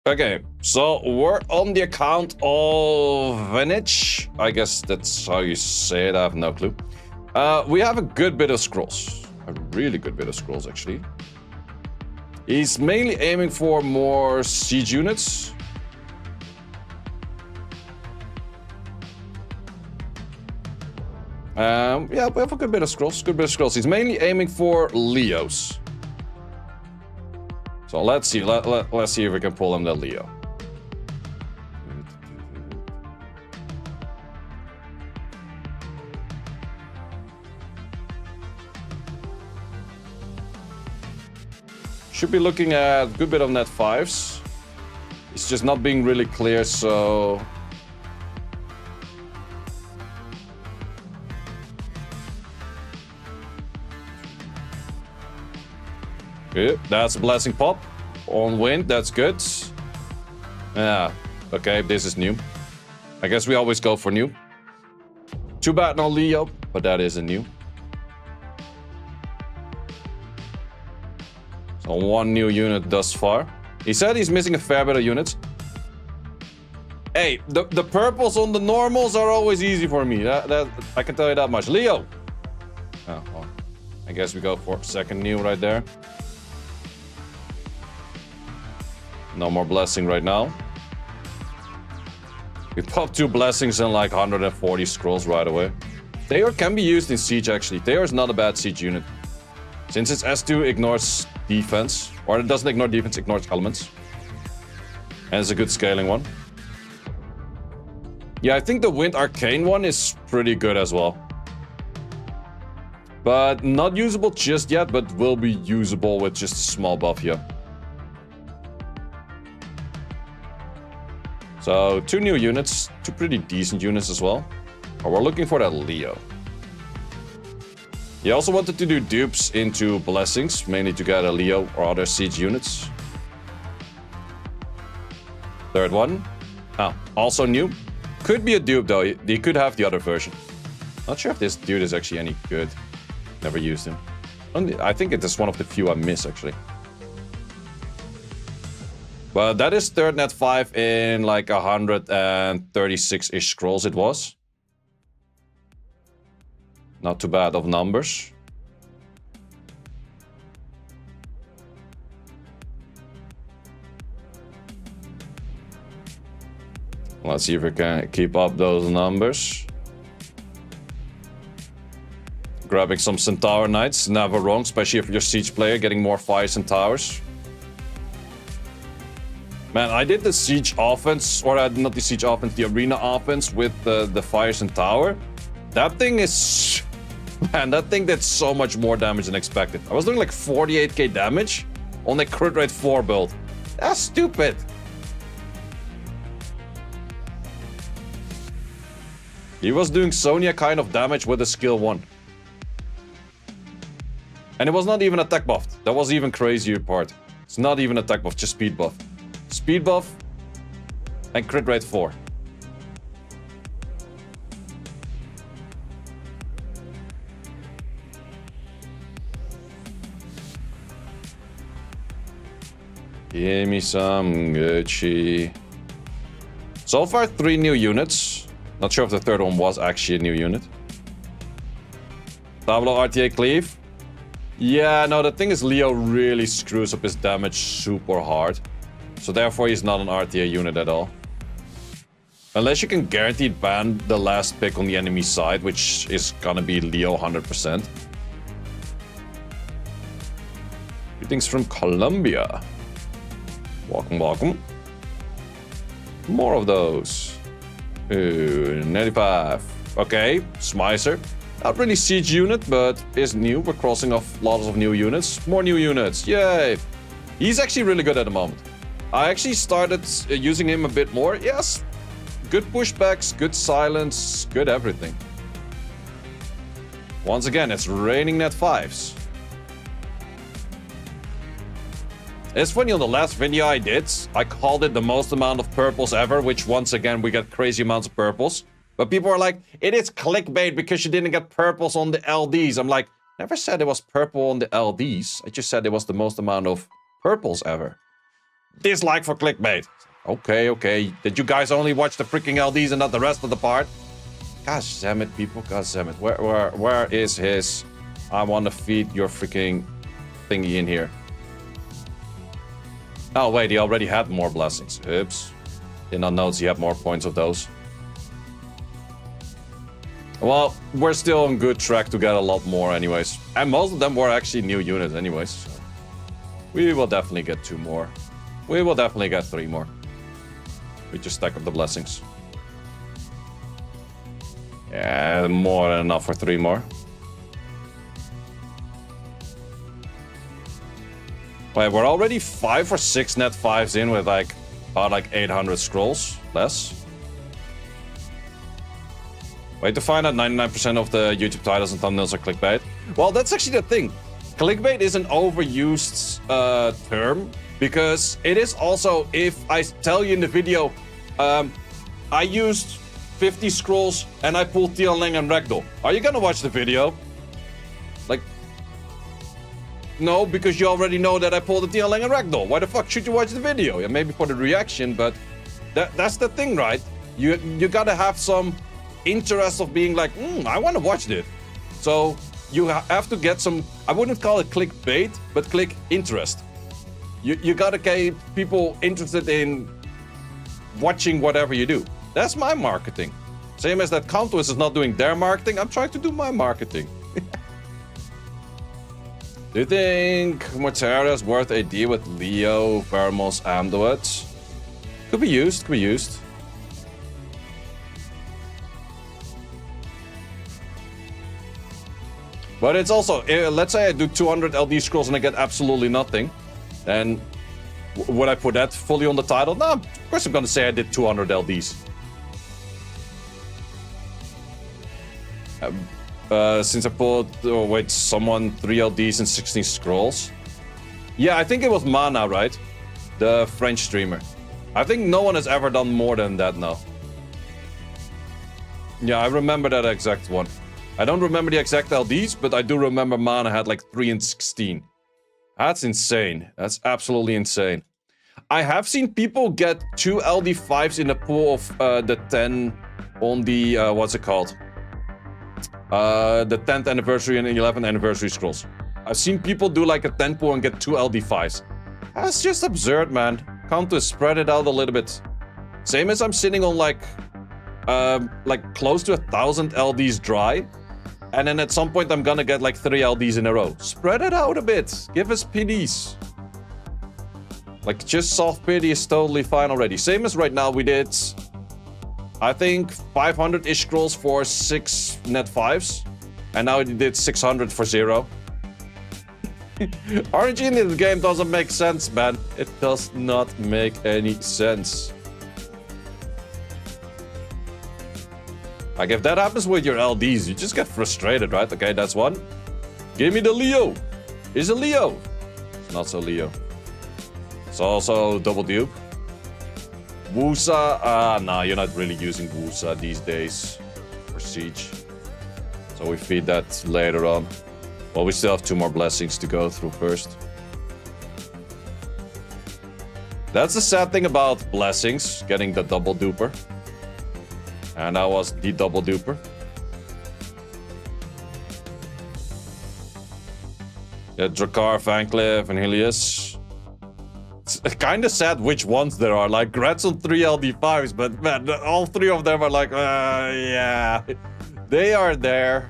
Okay, so we're on the account of Vintage. I guess that's how you say it. I have no clue. We have a good bit of scrolls. A really good bit of scrolls, actually. He's mainly aiming for more siege units. Yeah, we have a good bit of scrolls. Good bit of scrolls. He's mainly aiming for Leos. So let's see. Let's see if we can pull him the Leo. Should be looking at a good bit of net 5s. It's just not being really clear, so... Good. That's a blessing pop. On wind, that's good. Yeah, okay, this is new. I guess we always go for new. Too bad no Leo, but that is a new. So one new unit thus far. He said he's missing a fair bit of units. Hey, the purples on the normals are always easy for me. That I can tell you that much. Leo! Oh, well, I guess we go for second new right there. No more blessing right now. We popped 2 blessings and like 140 scrolls right away. Theor can be used in siege actually. Theor is not a bad siege unit. Since its S2 ignores defense, or it doesn't ignore defense, ignores elements. And it's a good scaling one. Yeah, I think the Wind Arcane one is pretty good as well. But not usable just yet, but will be usable with just a small buff here. So 2 new units, 2 pretty decent units as well. But we're looking for that Leo. He also wanted to do dupes into blessings, mainly to get a Leo or other siege units. Third one. Oh, also new. Could be a dupe though, he could have the other version. Not sure if this dude is actually any good. Never used him. I think it is one of the few I miss actually. But that is third net 5 in like 136-ish scrolls it was. Not too bad of numbers. Let's see if we can keep up those numbers. Grabbing some Centaur Knights, never wrong, especially if you're a siege player, getting more fires and towers. Man, I did the siege offense, or not the siege offense, the arena offense with the fires and tower. That thing is... Man, that thing did so much more damage than expected. I was doing like 48k damage on a crit rate 4 build. That's stupid. He was doing Sonya kind of damage with a skill 1. And it was not even attack buffed. That was even crazier part. It's not even attack buff, just speed buff. Speed buff and crit rate 4. Give me some Gucci. So far 3 new units. Not sure if the third one was actually a new unit. Tableau RTA cleave. Yeah, no, the thing is Leo really screws up his damage super hard. So therefore he's not an RTA unit at all. Unless you can guaranteed ban the last pick on the enemy side, which is gonna be Leo 100%. Greetings from Colombia. Welcome, welcome. More of those. Ooh, 95. Okay, Smicer. Not really siege unit, but is new. We're crossing off lots of new units. More new units. Yay. He's actually really good at the moment. I actually started using him a bit more. Yes. Good pushbacks, good silence, good everything. Once again, it's raining net 5s. It's funny, on the last video I did, I called it the most amount of purples ever, which once again, we got crazy amounts of purples. But people are like, it is clickbait because you didn't get purples on the LDs. I'm like, never said it was purple on the LDs. I just said it was the most amount of purples ever. Dislike for clickbait. Okay, okay. Did you guys only watch the freaking LDs and not the rest of the part? Gosh damn it, people. Gosh damn it. Where is his... I want to feed your freaking thingy in here. Oh, wait. He already had more blessings. Oops. Did not notice he had more points of those. Well, we're still on good track to get a lot more anyways. And most of them were actually new units anyways. So we will definitely get 2 more. We will definitely get 3 more. We just stack up the blessings. Yeah, more than enough for 3 more. Wait, we're already 5 or 6 net 5s in with like about like 800 scrolls less. Wait to find out 99% of the YouTube titles and thumbnails are clickbait. Well, that's actually the thing. Clickbait is an overused term because it is also, if I tell you in the video, I used 50 scrolls and I pulled Tianling and Ragdoll. Are you gonna watch the video? Like, no, because you already know that I pulled the Tianling and Ragdoll. Why the fuck should you watch the video? Yeah, maybe for the reaction, but that's the thing, right? You gotta have some interest of being like, I want to watch this. So you have to get some, I wouldn't call it clickbait, but click interest. You gotta get people interested in watching whatever you do. That's my marketing. Same as that Countess is not doing their marketing, I'm trying to do my marketing. Do you think Mortera is worth a deal with Leo, Vermos, Amduet? Could be used, could be used. But it's also, let's say I do 200 LD scrolls and I get absolutely nothing. Then would I put that fully on the title? No, of course I'm gonna say I did 200 LDs. Since I pulled, someone 3 LDs and 16 scrolls. Yeah, I think it was Mana, right? The French streamer. I think no one has ever done more than that now. Yeah, I remember that exact one. I don't remember the exact LDs, but I do remember Mana had like 3 and 16. That's insane. That's absolutely insane. I have seen people get 2 LD5s in the pool of the 10 on the, what's it called? The 10th anniversary and 11th anniversary scrolls. I've seen people do like a 10 pool and get 2 LD5s. That's just absurd, man. Come to spread it out a little bit. Same as I'm sitting on like close to 1,000 LDs dry. And then at some point I'm gonna get like 3 LDs in a row. Spread it out a bit. Give us pities. Like just soft pity is totally fine already. Same as right now we did, I think 500-ish scrolls for 6 net 5s. And now we did 600 for 0. RNG in the game doesn't make sense, man. It does not make any sense. Like, if that happens with your LDs, you just get frustrated, right? Okay, that's one. Give me the Leo. Is a Leo. It's not so Leo. It's also double dupe. Wusa. Nah, you're not really using Wusa these days for Siege. So we feed that later on. Well, we still have 2 more blessings to go through first. That's the sad thing about blessings, getting the double duper. And that was the double duper. Yeah, Drakkar, Vanclev, and Helios. It's kind of sad which ones there are. Like, Grats on 3 LD5s, but man, all 3 of them are like, yeah. They are there.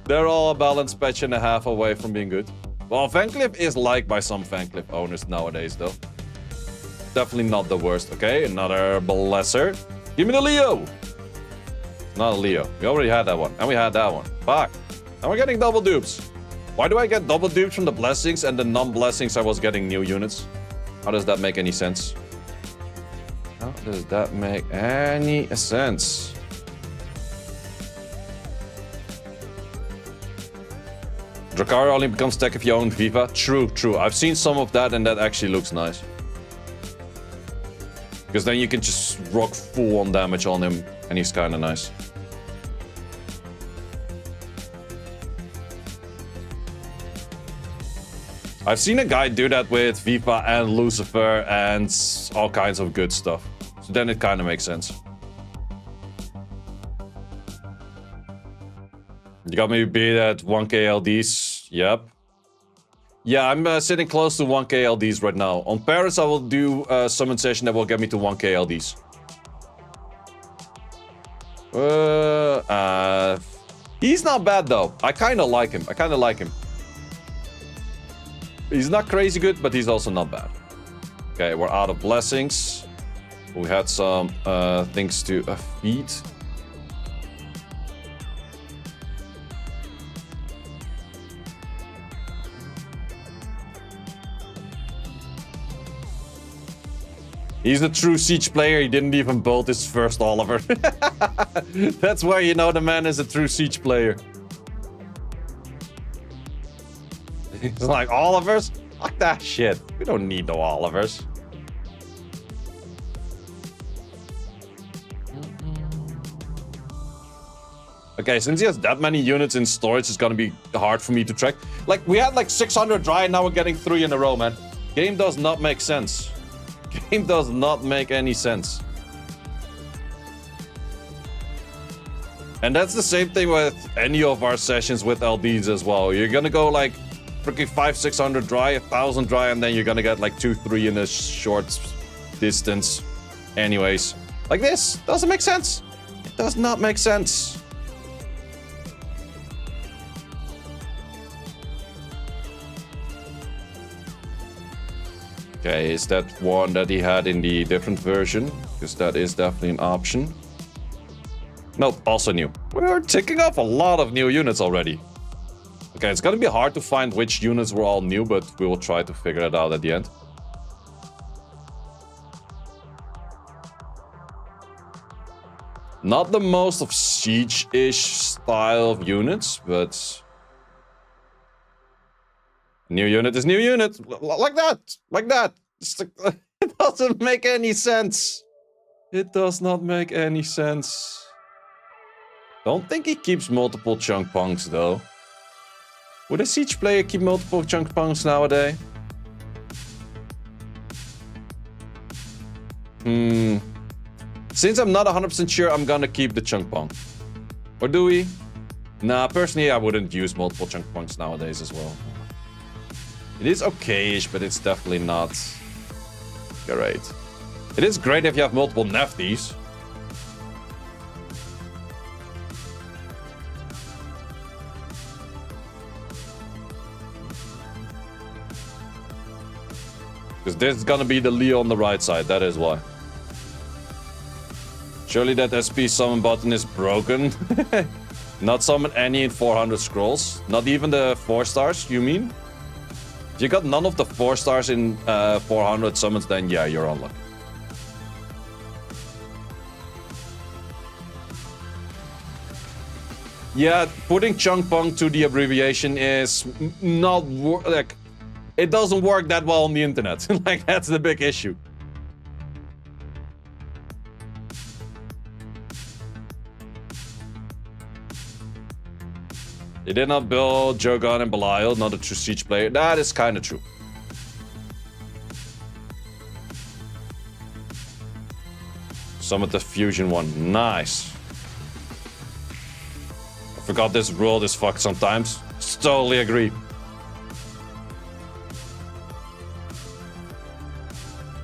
They're all a balanced patch and a half away from being good. Well, Vanclev is liked by some Vanclev owners nowadays, though. Definitely not the worst. Okay, another Blesser. Give me the Leo. Not a Leo. We already had that one. And we had that one. Fuck. And we're getting double dupes. Why do I get double dupes from the blessings and the non-blessings I was getting new units? How does that make any sense? How does that make any sense? Drakkar only becomes tech if you own Viva. True, true. I've seen some of that and that actually looks nice. Because then you can just rock full on damage on him and he's kind of nice. I've seen a guy do that with Viva and Lucifer and all kinds of good stuff. So then it kind of makes sense. You got me beat at 1k LDs. Yep. Yeah, I'm sitting close to 1k LDs right now. On Paris, I will do a summon session that will get me to 1k LDs. He's not bad though. I kind of like him. He's not crazy good, but he's also not bad. Okay, we're out of blessings. We had some things to feed. He's a true Siege player. He didn't even build his first Oliver. That's why you know the man is a true Siege player. It's like, Olivers? Fuck that shit. We don't need no Olivers. Okay, since he has that many units in storage, it's gonna be hard for me to track. Like, we had like 600 dry, and now we're getting 3 in a row, man. Game does not make sense. Game does not make any sense. And that's the same thing with any of our sessions with LDs as well. You're gonna go like freaking 500-600 dry, 1,000 dry, and then you're gonna get like 2-3 in a short distance. Anyways, like this doesn't make sense. It does not make sense. Okay, is that one that he had in the different version? Because that is definitely an option. Nope, also new. We're ticking off a lot of new units already. Okay, it's gonna be hard to find which units were all new, but we will try to figure it out at the end. Not the most of Siege-ish style of units, but... New unit is new unit. Like that. Like that. It doesn't make any sense. It does not make any sense. Don't think he keeps multiple chunk punks, though. Would a Siege player keep multiple chunk punks nowadays? Since I'm not 100% sure, I'm gonna keep the chunk punk. Or do we? Nah, personally, I wouldn't use multiple chunk punks nowadays as well. It is okay-ish, but it's definitely not great. It is great if you have multiple Nefties. Because this is gonna be the Leo on the right side, that is why. Surely that SP summon button is broken. Not summon any in 400 scrolls. Not even the 4 stars, you mean? If you got none of the 4 stars in 400 summons, then yeah, you're unlucky. Yeah, putting chunk punk to the abbreviation is not like it doesn't work that well on the internet. Like, that's the big issue. He did not build Jogan and Belial, not a true Siege player. That is kind of true. Summon the fusion one. Nice. I forgot this world is fucked sometimes. Totally agree.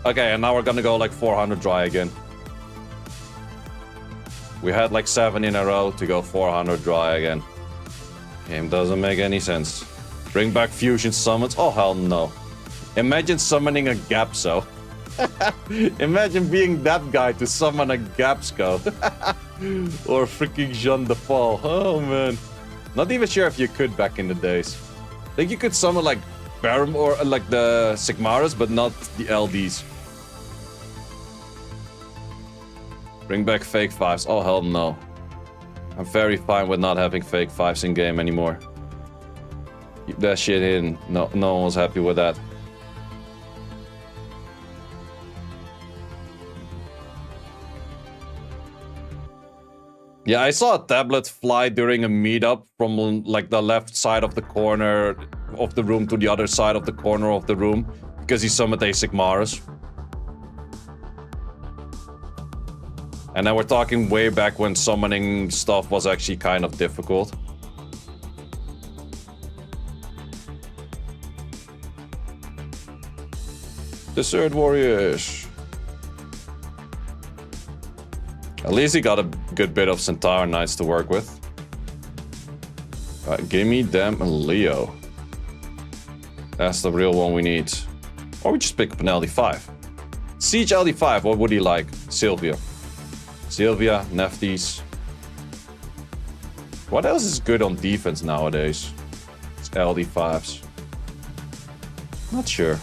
Okay, and now we're gonna go like 400 dry again. We had like 7 in a row to go 400 dry again. Game doesn't make any sense. Bring back fusion summons? Oh, hell no. Imagine summoning a Gapso. Imagine being that guy to summon a Gapsco. Or freaking Jean de Paul. Oh, man. Not even sure if you could back in the days. I think you could summon like Barum or like the Sigmaris, but not the LDs. Bring back fake 5s. Oh, hell no. I'm very fine with not having fake 5s in game anymore. Keep that shit in. No one was happy with that. Yeah, I saw a tablet fly during a meetup from like the left side of the corner of the room to the other side of the corner of the room because he summoned a Sigmarus. And then we're talking way back when summoning stuff was actually kind of difficult. Desert Warriors. At least he got a good bit of Centaur Knights to work with. Give me them Leo. That's the real one we need. Or we just pick up an LD5. Siege LD5, what would he like? Sylvia. Sylvia, Nephthys. What else is good on defense nowadays? It's LD5s. Not sure.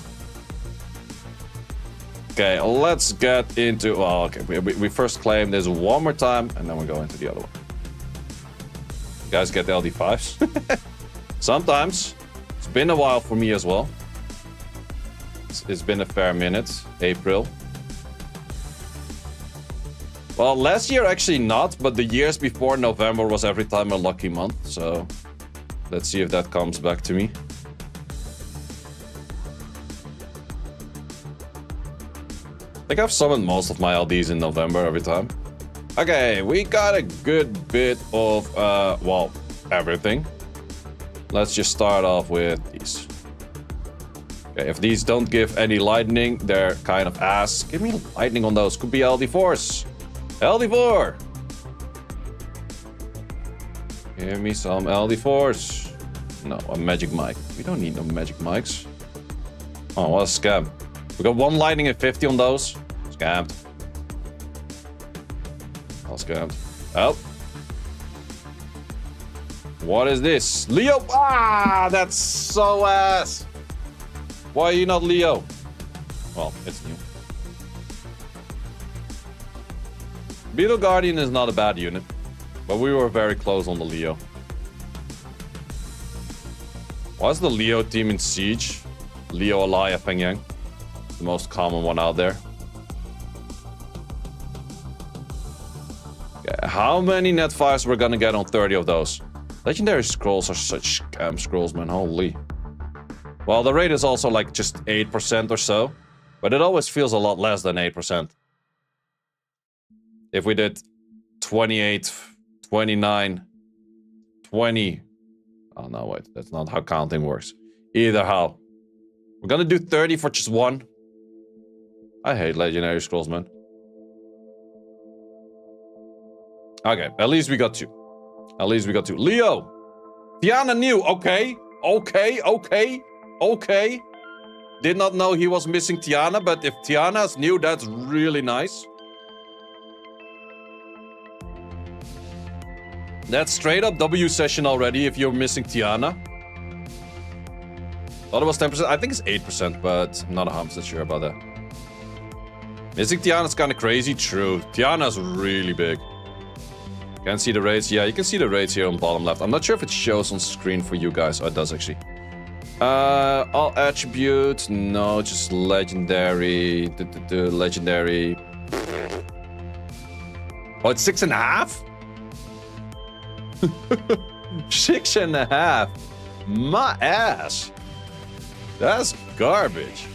Okay, let's get into... Well, okay, we first claim this one more time, and then we go into the other one. You guys get the LD5s? Sometimes. It's been a while for me as well. It's been a fair minute. April. Well, last year actually not, but the years before November was every time a lucky month, so... Let's see if that comes back to me. I think I've summoned most of my LDs in November every time. Okay, we got a good bit of, well, everything. Let's just start off with these. Okay, if these don't give any lightning, they're kind of ass. Give me lightning on those. Could be LD4s. LD4! Give me some LD4s. No, a magic mic. We don't need no magic mics. Oh, what a scam. We got one lightning at 50 on those. Scammed. All scammed. Oh. What is this? Leo! Ah, that's so ass! Why are you not Leo? Well, it's new. Beetle Guardian is not a bad unit, but we were very close on the Leo. What's the Leo team in Siege? Leo, Alaya, Feng Yang. The most common one out there. Okay, how many net 5s we're gonna get on 30 of those? Legendary scrolls are such scam scrolls, man. Holy. Well, the rate is also like just 8% or so, but it always feels a lot less than 8%. If we did 28, 29, 20... Oh, no, wait. That's not how counting works. Either how. We're gonna do 30 for just one. I hate legendary scrolls, man. Okay, at least we got two. At least we got two. Leo! Tiana new. Okay. Okay. Did not know he was missing Tiana, but if Tiana's new, that's really nice. That's straight up W session already if you're missing Tiana. Thought it was 10%. I think it's 8%, but I'm not 100% sure about that. Missing Tiana's kind of crazy. True. Tiana's really big. Can't see the rates. Yeah, you can see the rates here on bottom left. I'm not sure if it shows on screen for you guys. Oh, it does actually. All attributes. No, just legendary. Legendary. Oh, it's 6.5? 6.5. My ass. That's garbage.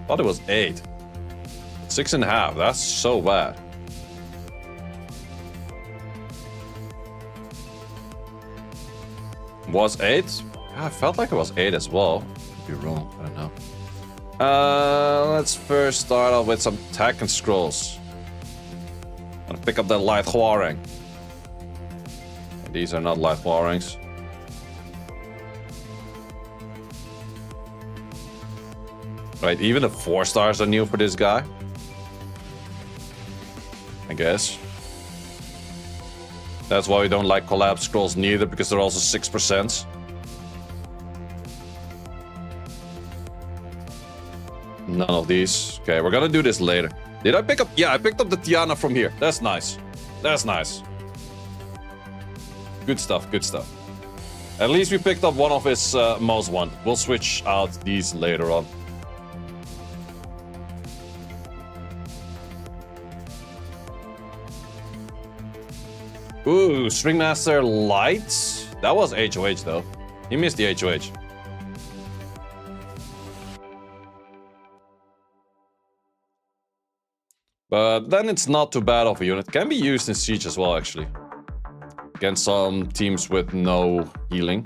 Thought it was 8. 6.5. That's so bad. Was 8? Yeah, I felt like it was 8 as well. Could be wrong. I don't know. Let's first start off with some attack and scrolls. I'm gonna pick up that light Huarang. These are not light Huarangs. Right, even the 4 stars are new for this guy. I guess. That's why we don't like collab scrolls neither, because they're also 6%. None of these. Okay, we're gonna do this later. Did I pick up? Yeah, I picked up the Tiana from here. That's nice. That's nice. Good stuff, good stuff. At least we picked up one of his most one. We'll switch out these later on. Ooh, Stringmaster Light. That was HOH though. He missed the HOH. But then it's not too bad of a unit. Can be used in Siege as well, actually. Against some teams with no healing.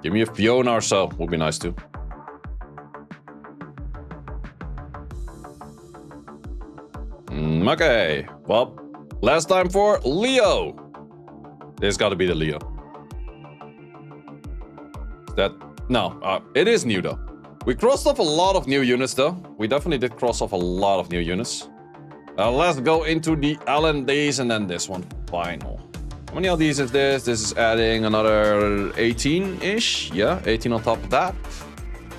Give me a Fiona or so. Would be nice too. Okay. Well, last time for Leo. There's got to be the Leo. That... No, it is new though. We crossed off a lot of new units though. We definitely did cross off a lot of new units. Let's go into the L&Ds and then this one. Final. How many of these is this? This is adding another 18-ish. Yeah, 18 on top of that.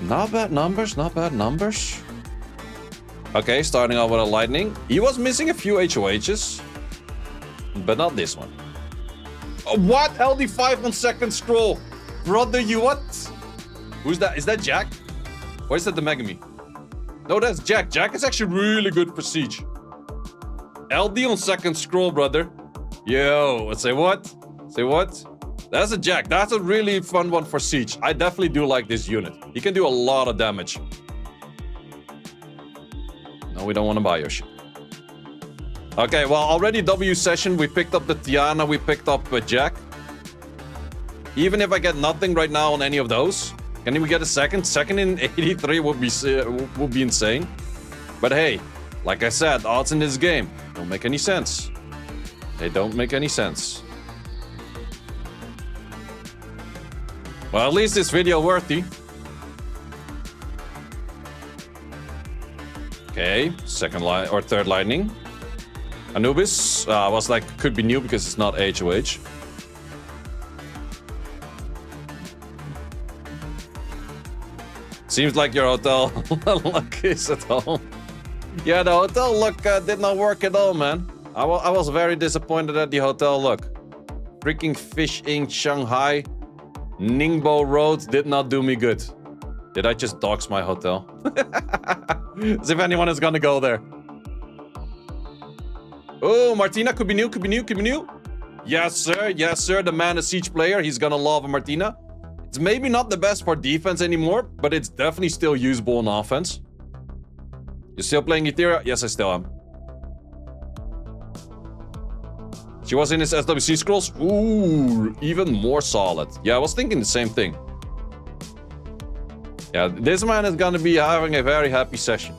Not bad numbers, not bad numbers. Okay, starting off with a Lightning. He was missing a few HOHs. But not this one. Oh, what? LD5 on second scroll. Brother, you what? Who's that? Is that Jack? Or is that the Megami? No, that's Jack. Jack is actually really good for Siege. LD on second scroll, brother. Yo, say what? Say what? That's a Jack. That's a really fun one for Siege. I definitely do like this unit. He can do a lot of damage. No, we don't want to buy your shit. Okay, well, already W session. We picked up the Tiana. We picked up Jack. Even if I get nothing right now on any of those, can we get a second? Second in 83 would be insane. But hey, like I said, odds in this game don't make any sense. They don't make any sense. Well, at least this video worthy. Okay, second line or third lightning. Anubis was like, could be new because it's not HOH. Seems like your hotel luck is at home. Yeah, the hotel luck did not work at all, man. I was very disappointed at the hotel luck. Freaking Fish Inc. Shanghai. Ningbo Road did not do me good. Did I just dox my hotel? As if anyone is gonna go there. Oh, Martina could be new, could be new, could be new. Yes, sir. Yes, sir. The man, a Siege player. He's gonna love a Martina. It's maybe not the best for defense anymore, but it's definitely still usable on offense. You still playing Etheria? Yes, I still am. She was in his SWC scrolls. Ooh, even more solid. Yeah, I was thinking the same thing. Yeah, this man is gonna be having a very happy session.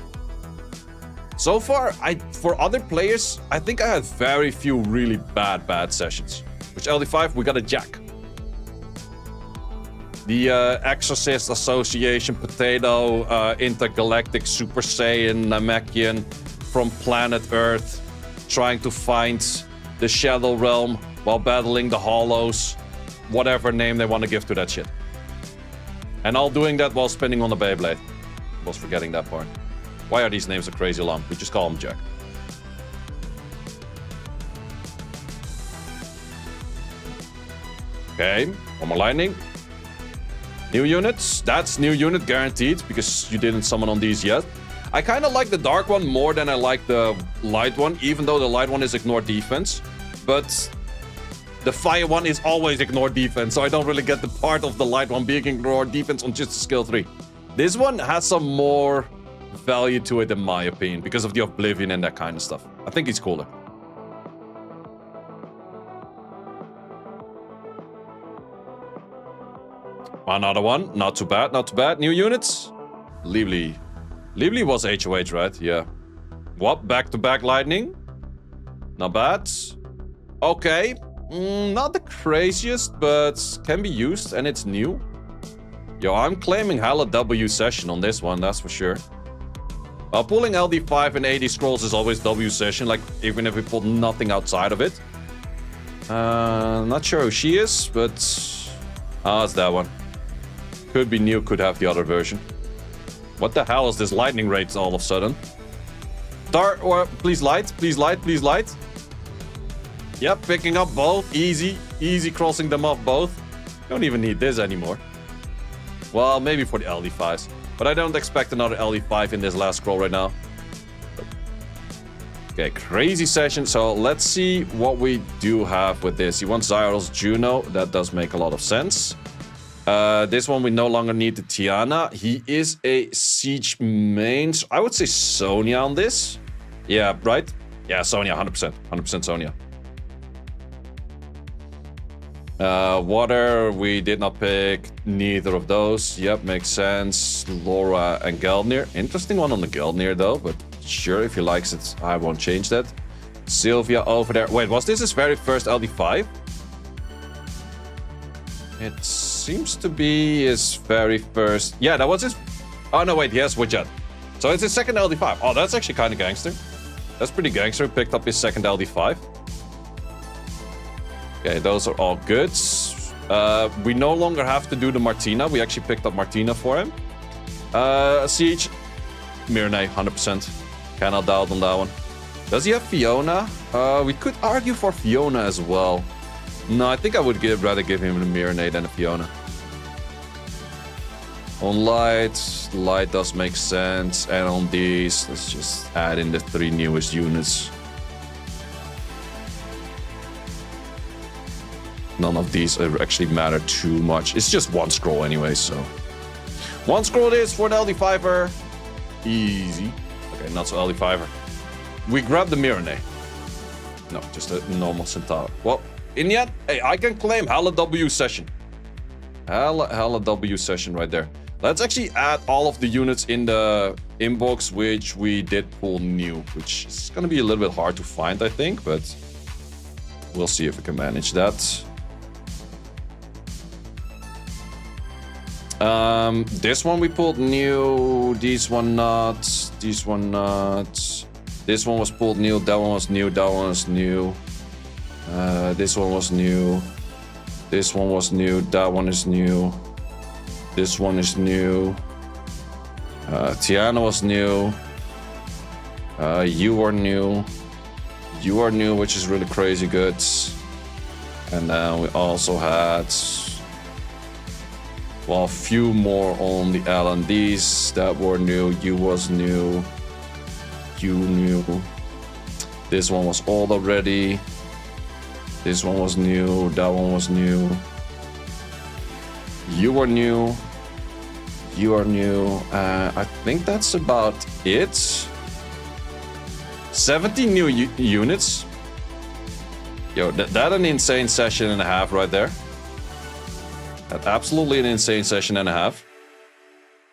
So far, for other players, I think I had very few really bad sessions. Which LD5, we got a Jack. The Exorcist Association Potato Intergalactic Super Saiyan Namekian from planet Earth trying to find the Shadow Realm while battling the Hollows. Whatever name they want to give to that shit. And all doing that while spinning on the Beyblade. Was forgetting that part. Why are these names so crazy long? We just call him Jack. Okay, one more lightning. New units. That's new unit guaranteed because you didn't summon on these yet. I kind of like the dark one more than I like the light one, even though the light one is ignore defense. But the fire one is always ignore defense, so I don't really get the part of the light one being ignore defense on just skill 3. This one has some more value to it in my opinion because of the Oblivion and that kind of stuff. I think he's cooler. Another one. Not too bad, not too bad. New units. Lively. Lively was HOH, right? Yeah. What? Back-to-back lightning? Not bad. Okay. Not the craziest, but can be used and it's new. Yo, I'm claiming hella W session on this one, that's for sure. Pulling LD5 and 80 scrolls is always W session, like even if we pull nothing outside of it. Not sure who she is, but... Ah, it's that one. Could be new, could have the other version. What the hell is this lightning rate all of a sudden? Start, or please light, please light, please light. Yep, picking up both. Easy. Easy crossing them off both. Don't even need this anymore. Well, maybe for the LD5s. But I don't expect another LD5 in this last scroll right now. Okay, crazy session. So let's see what we do have with this. He wants Zyros Juno. That does make a lot of sense. This one, we no longer need the Tiana. He is a Siege main. So I would say Sonya on this. Yeah, right? Yeah, Sonya, 100%. 100% Sonya. Water, we did not pick neither of those. Yep, makes sense. Laura and Gelnir. Interesting one on the Gelnir, though. But sure, if he likes it, I won't change that. Sylvia over there. Wait, was this his very first LD5? It seems to be his very first... Yeah, that was his... Oh, no, wait, he has Widget. So it's his second LD5. Oh, that's actually kind of gangster. That's pretty gangster. He picked up his second LD5. Okay, those are all good. We no longer have to do the Martina. We actually picked up Martina for him. Siege. Mirne, 100%. Cannot doubt on that one. Does he have Fiona? We could argue for Fiona as well. No, I think I would rather give him a Mirne than a Fiona. On light, light does make sense. And on these, let's just add in the 3 newest units. None of these actually matter too much. It's just one scroll anyway, so... One scroll it is for the LD5er. Easy. Okay, not so LD5er. We grab the Mirne. No, just a normal Centaur. Well, in the end, hey, I can claim Hella W session. Hella W session right there. Let's actually add all of the units in the inbox, which we did pull new. Which is going to be a little bit hard to find, I think, but... We'll see if we can manage that. This one we pulled new, these one not, this one not. This one was pulled new, that one was new, that one was new. This one was new. This one was new, that one is new. This one is new. Tiana was new. You are new. You are new, which is really crazy good. And then we also had... Well, a few more on the L&Ds that were new. You was new. You new. This one was old already. This one was new. That one was new. You were new. You are new. I think that's about it. 70 new units. Yo, that an insane session and a half right there. That's absolutely an insane session and a half.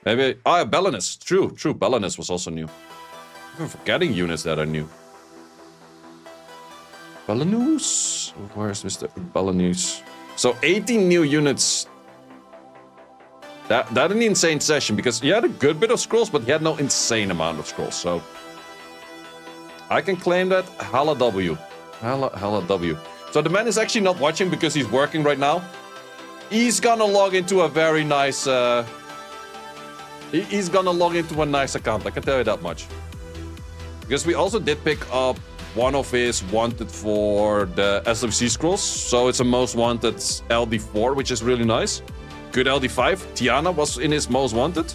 Maybe... Oh, Belenus. True. Belenus was also new. I'm forgetting units that are new. Belenus? Where's Mr. Belenus? So 18 new units. That an insane session, because he had a good bit of scrolls, but he had no insane amount of scrolls. So I can claim that Hella W. Hella W. So the man is actually not watching because he's working right now. He's gonna log into a very nice... He's gonna log into a nice account, I can tell you that much. Because we also did pick up one of his wanted for the SWC scrolls. So it's a most wanted LD4, which is really nice. Good LD5. Tiana was in his most wanted.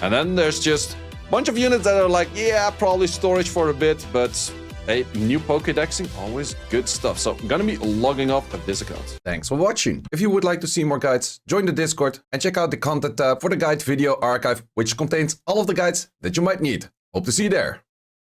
And then there's just a bunch of units that are like, yeah, probably storage for a bit, but... Hey, new Pokédexing, always good stuff. So I'm gonna be logging off of this account. Thanks for watching. If you would like to see more guides, join the Discord and check out the content tab for the guide video archive, which contains all of the guides that you might need. Hope to see you there.